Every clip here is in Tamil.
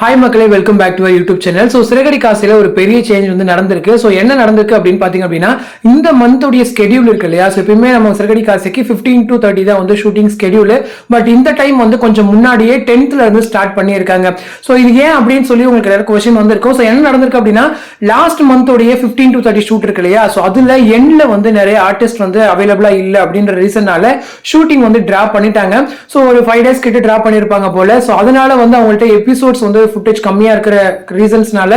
ஹாய் மக்களே, welcome back to YouTube channel. So சிறகடி காசில ஒரு பெரிய சேஞ்ச் வந்து நடந்திருக்கு. ஸோ என்ன நடந்திருக்கு அப்படின்னு பார்த்தீங்க அப்படின்னா, இந்த மந்தோடைய ஸ்கெடியூல் இருக்கு இல்லையா? ஸோ எப்பயுமே நம்ம சிறகடி காசிக்கு 15 to 30 தான் வந்து ஷூட்டிங் ஸ்கெடியூல். பட் இந்த டைம் வந்து கொஞ்சம் முன்னாடியே 10th இருந்து ஸ்டார்ட் பண்ணியிருக்காங்க. ஸோ இது ஏன் அப்படின்னு சொல்லி உங்களுக்கு எல்லாரும் கொஸ்டின் வந்திருக்கும். ஸோ என்ன நடந்திருக்கு அப்படின்னா, லாஸ்ட் மந்தோடைய 15 to 30 ஷூட் இருக்கு இல்லையா? ஸோ அதுல எண்ட்ல வந்து நிறைய ஆர்டிஸ்ட் வந்து அவைலபிளா இல்லை அப்படின்ற ரீசனால ஷூட்டிங் வந்து டிராப் பண்ணிட்டாங்க. ஸோ ஒரு 5 days கிட்ட டிராப் பண்ணியிருப்பாங்க போல. ஸோ அதனால வந்து அவங்கள்ட்ட எபிசோட்ஸ் வந்து ஃபுட்டேஜ் கம்மியா இருக்கிற ரீசன்ஸ்னால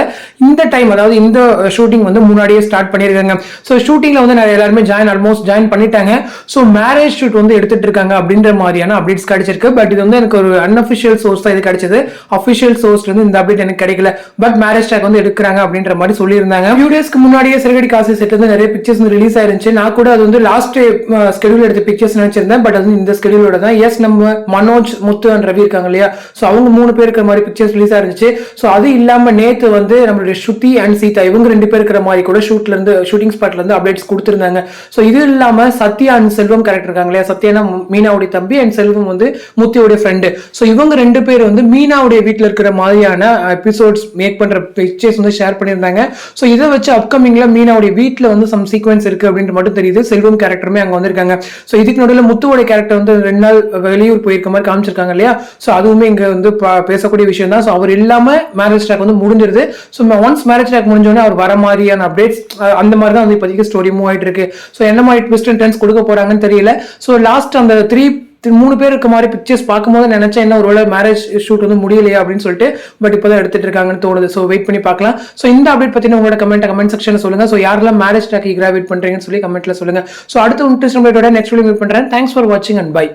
இந்த டைம், அதாவது இந்த ஷூட்டிங் வந்து முன்னாடியே ஸ்டார்ட் பண்ணிருக்காங்க. ஸோ ஷூட்டிங்ல வந்து எல்லாருமே ஆல்மோஸ்ட் ஜாயின் பண்ணிட்டாங்க. ஸோ மேரேஜ் ஷூட் வந்து எடுத்துட்டு இருக்காங்க அப்படின்ற மாதிரியான அப்டேட்ஸ் கிடைச்சிருக்கு. பட் இது வந்து எனக்கு ஒரு அன்அஃபிஷியல் சோர்ஸ் தான் இது கிடைச்சது. அஃபிஷியல் சோர்ஸ்ல இருந்து இந்த அப்டேட் எனக்கு கிடைக்கல. பட் மேரேஜ் ட்ராக் வந்து எடுக்கிறாங்க அப்படின்ற மாதிரி சொல்லியிருந்தாங்க. ஃபியூ டேஸ்க்கு முன்னாடியே சிறகடி காசு செட் வந்து நிறைய பிக்சர்ஸ் வந்து ரிலீஸ் ஆயிருந்துச்சு. நான் கூட அது வந்து லாஸ்ட் ஸ்கெடியூல் எடுத்த பிக்சர்ஸ் நினைச்சிருந்தேன். பட் அது இந்த ஸ்கெடியூலோட தான். எஸ், நம்ம மனோஜ், முத்து அண்ட் ரவி இருக்காங்க இல்லையா? ஸோ அவங்க 3 பேர் இருக்கிற மாதிரி பிக்சர்ஸ் ரிலீஸ் ஆயிருந்துச்சு. ஸோ அது இல்லாம நேத்து வந்து நம்மளுடைய ஸ்ருதி அண்ட் சீதா இவங்க 2 பேர் இருக்கிற மாதிரி கூட ஷூட்டிங் ஸ்பாட்ல இருந்து அப்டேட்ஸ் கொடுத்திருந்தாங்க. ஸோ இது இல்லாம சத்யா அண்ட் செல்வம் கேரக்டர் இருக்காங்க இல்லையா? சத்யானா மீனாவுடைய தம்பி அண்ட் செல்வம் வந்து முத்தியோடைய ஃப்ரெண்டு. ஸோ இவங்க 2 பேர் வந்து மீனாவுடைய வீட்டில் இருக்கிற மாதிரியான எபிசோட்ஸ் மேக் பண்ற பிக்சர்ஸ் வந்து ஷேர் பண்ணியிருந்தாங்க. ஸோ இதை வச்சு அப்கமிங்ல மீனாவுடைய வீட்டில் வந்து சம் சீக்வன்ஸ் இருக்கு அப்படின்ட்டு மட்டும் தெரியுது. செல்வம் கேரக்டருமே அங்க வந்திருக்காங்க. ஸோ இதுக்கு நடுவில் முத்துவோட கேரக்டர் வந்து 2 நாள் வெளியூர் போயிருக்க மாதிரி காமிச்சிருக்காங்க இல்லையா? ஸோ அதுவுமே இங்க வந்து பேசக்கூடிய விஷயம் தான். ஸோ அவர் இல்லாம மேரேஜ் ட்ராக் வந்து முடிஞ்சிருது. ஸோ ஒன்ஸ் மேரேஜ் ட்ராக் முடிஞ்சோடனே அவர் வர மாதிரியான அப்டேட்ஸ் அந்த மாதிரி தான் வந்து இப்போதைக்கு ஸ்டோரி மூவ் ஆயிட்டு இருக்கு. ஸோ என்ன மாதிரி ட்விஸ்ட் அண்ட் டர்ன்ஸ் கொடுக்க போறாங்கன்னு தெரியல. ஸோ லாஸ்ட் அந்த 3 பேர் இருக்க மாதிரி பிக்சர்ஸ் பார்க்கும்போது நினைச்சேன் என்ன ஒரு மேரேஜ் ஷூட் வந்து முடியலையா அப்படின்னு சொல்லிட்டு. பட் இப்போதான் எடுத்துட்டு இருக்காங்கன்னு தோணுது. ஸோ வெயிட் பண்ணி பார்க்கலாம். ஸோ இந்த அப்டேட் பத்தின உங்களோட கமெண்ட் செக்ஷன்ல சொல்லுங்க. ஸோ யாரெல்லாம் மேரேஜ் ட்ராக் கிராவிட் பண்றீங்கன்னு சொல்லி கமெண்ட்ல சொல்லுங்க. ஸோ அடுத்த இன்ட்ரெஸ்டிங் அப்டேட்டோட நெக்ஸ்ட் வீடியோ மீட் பண்றேன். தேங்க்ஸ் ஃபார் வாட்சிங் அண்ட் பை.